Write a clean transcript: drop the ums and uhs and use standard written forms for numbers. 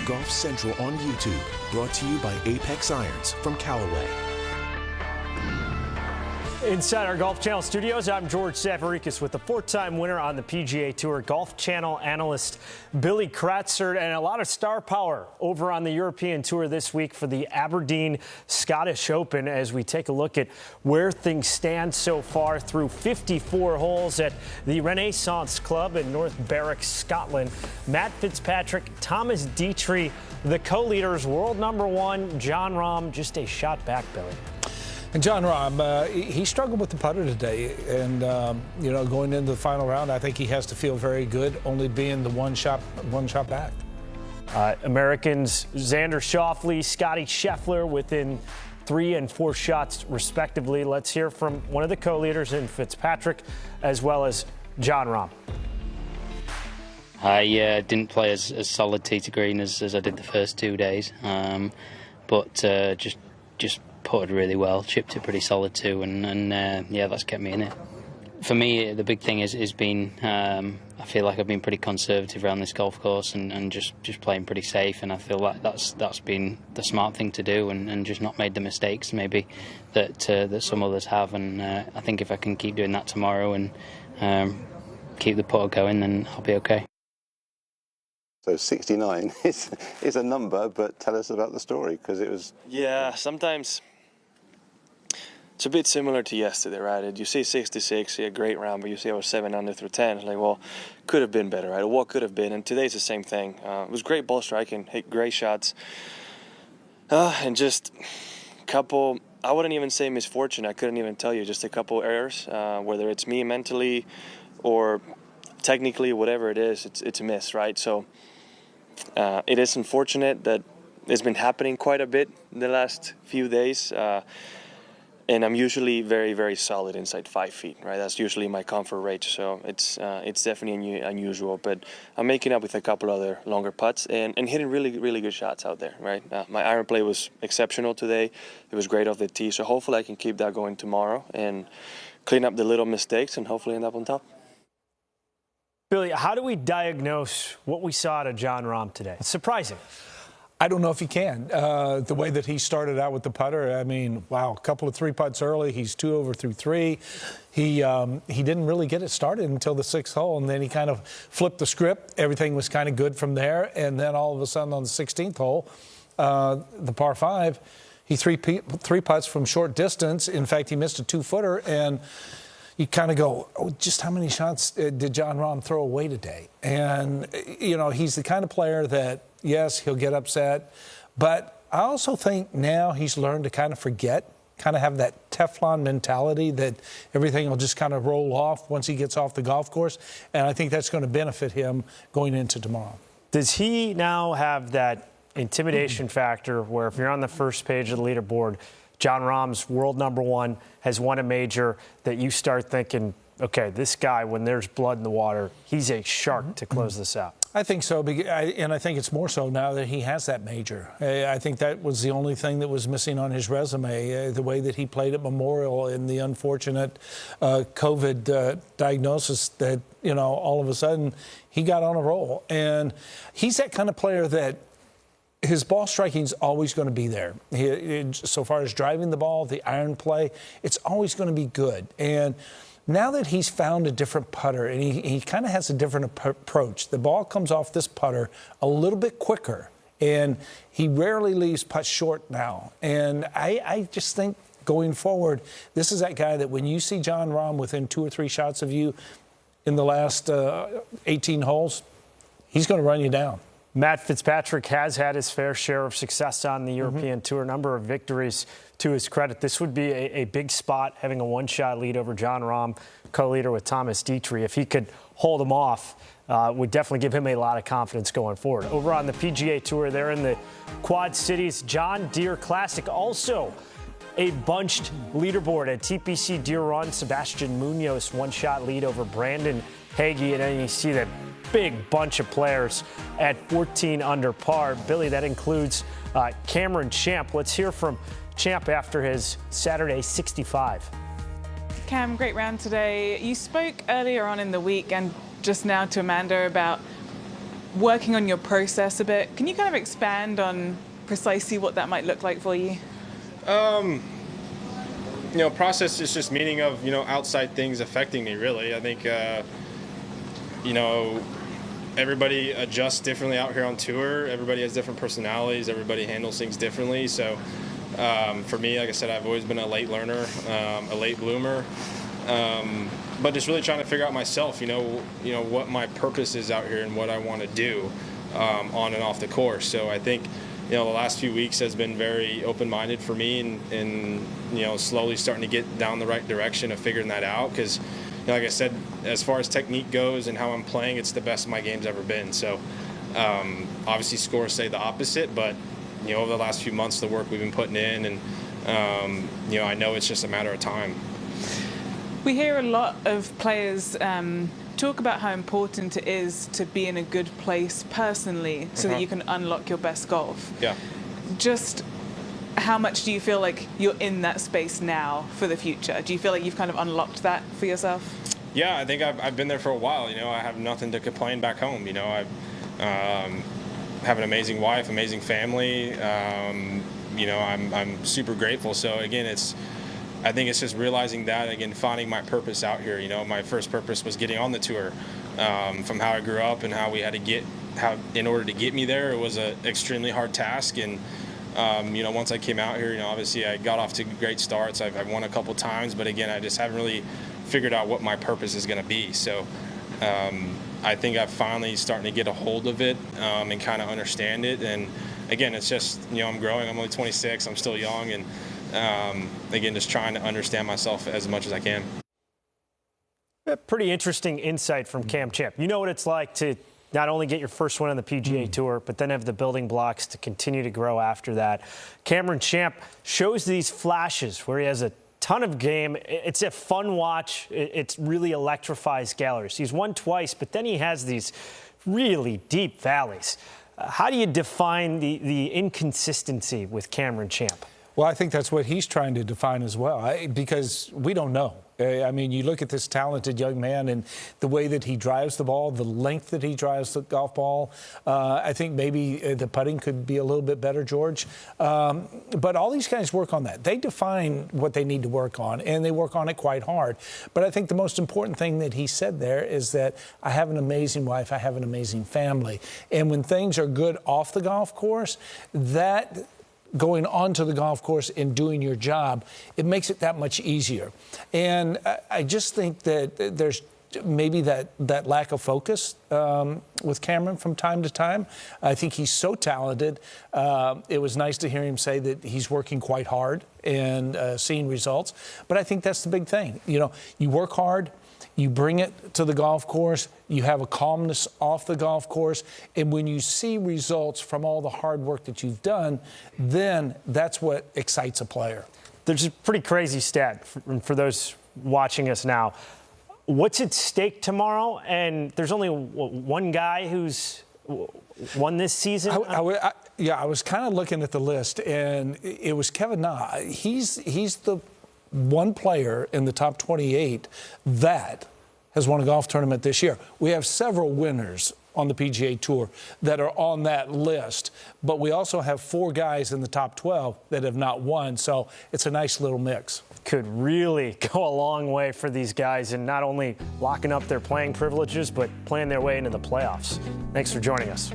Golf Central on YouTube, brought to you by Apex Irons from Callaway. Inside our Golf Channel studios, I'm George Savaricas with the four-time winner on the PGA Tour, Golf Channel analyst Billy Kratzert, and a lot of star power over on the European Tour this week for the Aberdeen Scottish Open as we take a look at where things stand so far through 54 holes at the Renaissance Club in North Berwick, Scotland. Matt Fitzpatrick, Thomas Detry, the co-leaders, world number one, Jon Rahm, just a shot back, Billy. And Jon Rahm, he struggled with the putter today, and going into the final round, I think he has to feel very good, only being the one shot back. Americans Xander Schauffele, Scotty Scheffler within 3 and 4 shots respectively. Let's hear from one of the co-leaders in Fitzpatrick as well as Jon Rahm. I didn't play as solid tee to green as I did the first 2 days, but just putted really well, chipped it pretty solid too, and that's kept me in it. For me, the big thing is been I feel like I've been pretty conservative around this golf course and just playing pretty safe, and I feel like that's been the smart thing to do, and just not made the mistakes maybe that some others have, and I think if I can keep doing that tomorrow and keep the putter going, then I'll be okay. So 69 is a number, but tell us about the story, because it was... Yeah, sometimes it's a bit similar to yesterday, right? You see 66, a great round, but you see I was 7 under through 10. It's like, well, could have been better, right? What could have been? And today's the same thing. It was great ball striking, hit great shots, and just a couple, I wouldn't even say misfortune. I couldn't even tell you, just a couple errors, whether it's me mentally or technically, whatever it is, it's a miss, right? So it is unfortunate that it's been happening quite a bit in the last few days. And I'm usually very, very solid inside 5 feet, right? That's usually my comfort range, so it's definitely unusual. But I'm making up with a couple other longer putts and hitting really, really good shots out there, right? My iron play was exceptional today. It was great off the tee, so hopefully I can keep that going tomorrow and clean up the little mistakes and hopefully end up on top. Billy, how do we diagnose what we saw out of Jon Rahm today? It's surprising. I don't know if he can. The way that he started out with the putter, I mean, wow, a couple of 3 putts early. He's 2 over through 3. He didn't really get it started until the 6th hole, and then he kind of flipped the script. Everything was kind of good from there, and then all of a sudden on the 16th hole, the par 5, he three putts from short distance. In fact, he missed a 2-footer, and you kind of go, oh, just how many shots did Jon Rahm throw away today? And, he's the kind of player that, yes, he'll get upset, but I also think now he's learned to kind of forget, kind of have that Teflon mentality that everything will just kind of roll off once he gets off the golf course, and I think that's going to benefit him going into tomorrow. Does he now have that intimidation factor where if you're on the first page of the leaderboard, Jon Rahm's world number one has won a major, that you start thinking, okay, this guy, when there's blood in the water, he's a shark to close this out? I think so, and I think it's more so now that he has that major. I think that was the only thing that was missing on his resume, the way that he played at Memorial in the unfortunate COVID diagnosis that, all of a sudden he got on a roll. And he's that kind of player that his ball striking is always going to be there. So far as driving the ball, the iron play, it's always going to be good. And now that he's found a different putter, and he kind of has a different approach, the ball comes off this putter a little bit quicker, and he rarely leaves putts short now. And I just think going forward, this is that guy that when you see Jon Rahm within 2 or 3 shots of you in the last 18 holes, he's going to run you down. Matt Fitzpatrick has had his fair share of success on the European Tour, a number of victories to his credit. This would be a big spot, having a one-shot lead over Jon Rahm, co-leader with Thomas Detry. If he could hold him off, would definitely give him a lot of confidence going forward. Over on the PGA Tour, they're in the Quad Cities. John Deere Classic, also a bunched leaderboard at TPC Deere Run. Sebastian Munoz, one-shot lead over Brandon Hagee, and then you see that big bunch of players at 14 under par. Billy, that includes Cameron Champ. Let's hear from Champ after his Saturday 65. Cam, great round today. You spoke earlier on in the week and just now to Amanda about working on your process a bit. Can you kind of expand on precisely what that might look like for you? Process is just meaning of, outside things affecting me, really. I think, everybody adjusts differently out here on tour. Everybody has different personalities. Everybody handles things differently. So for me, like I said, I've always been a late learner, a late bloomer. But just really trying to figure out myself, what my purpose is out here and what I want to do on and off the course. So I think, the last few weeks has been very open-minded for me and slowly starting to get down the right direction of figuring that out. Because, like I said, as far as technique goes and how I'm playing, it's the best my game's ever been. So obviously scores say the opposite, but, over the last few months, the work we've been putting in and, I know it's just a matter of time. We hear a lot of players talk about how important it is to be in a good place personally so that you can unlock your best golf. Yeah. Just how much do you feel like you're in that space now for the future? Do you feel like you've kind of unlocked that for yourself? Yeah, I think I've been there for a while. I have nothing to complain back home. I have an amazing wife, amazing family. I'm super grateful. So again, I think it's just realizing that, again, finding my purpose out here. My first purpose was getting on the tour. From how I grew up and how we had to in order to get me there, it was an extremely hard task. And, once I came out here, obviously I got off to great starts. I've won a couple times, but again, I just haven't really figured out what my purpose is going to be. So I think I'm finally starting to get a hold of it and kind of understand it. And again, it's just, I'm growing. I'm only 26. I'm still young. And again, just trying to understand myself as much as I can. A pretty interesting insight from Cam Champ. You know what it's like to not only get your first win on the PGA Tour, but then have the building blocks to continue to grow after that. Cameron Champ shows these flashes where he has a ton of game. It's a fun watch. It really electrifies galleries. He's won twice, but then he has these really deep valleys. How do you define the inconsistency with Cameron Champ? Well, I think that's what he's trying to define as well, because we don't know. I mean, you look at this talented young man and the way that he drives the ball, the length that he drives the golf ball. I think maybe the putting could be a little bit better, George. But all these guys work on that. They define what they need to work on, and they work on it quite hard. But I think the most important thing that he said there is that I have an amazing wife, I have an amazing family. And when things are good off the golf course, that going onto the golf course and doing your job, it makes it that much easier. And I just think that there's maybe that lack of focus with Cameron from time to time. I think he's so talented. It was nice to hear him say that he's working quite hard and seeing results. But I think that's the big thing. You work hard, you bring it to the golf course, you have a calmness off the golf course, and when you see results from all the hard work that you've done, then that's what excites a player. There's a pretty crazy stat for those watching us now. What's at stake tomorrow? And there's only one guy who's won this season? I was kind of looking at the list, and it was Kevin Na. He's the one player in the top 28 that has won a golf tournament this year. We have several winners on the PGA Tour that are on that list, but we also have 4 guys in the top 12 that have not won, so it's a nice little mix. Could really go a long way for these guys in not only locking up their playing privileges, but playing their way into the playoffs. Thanks for joining us.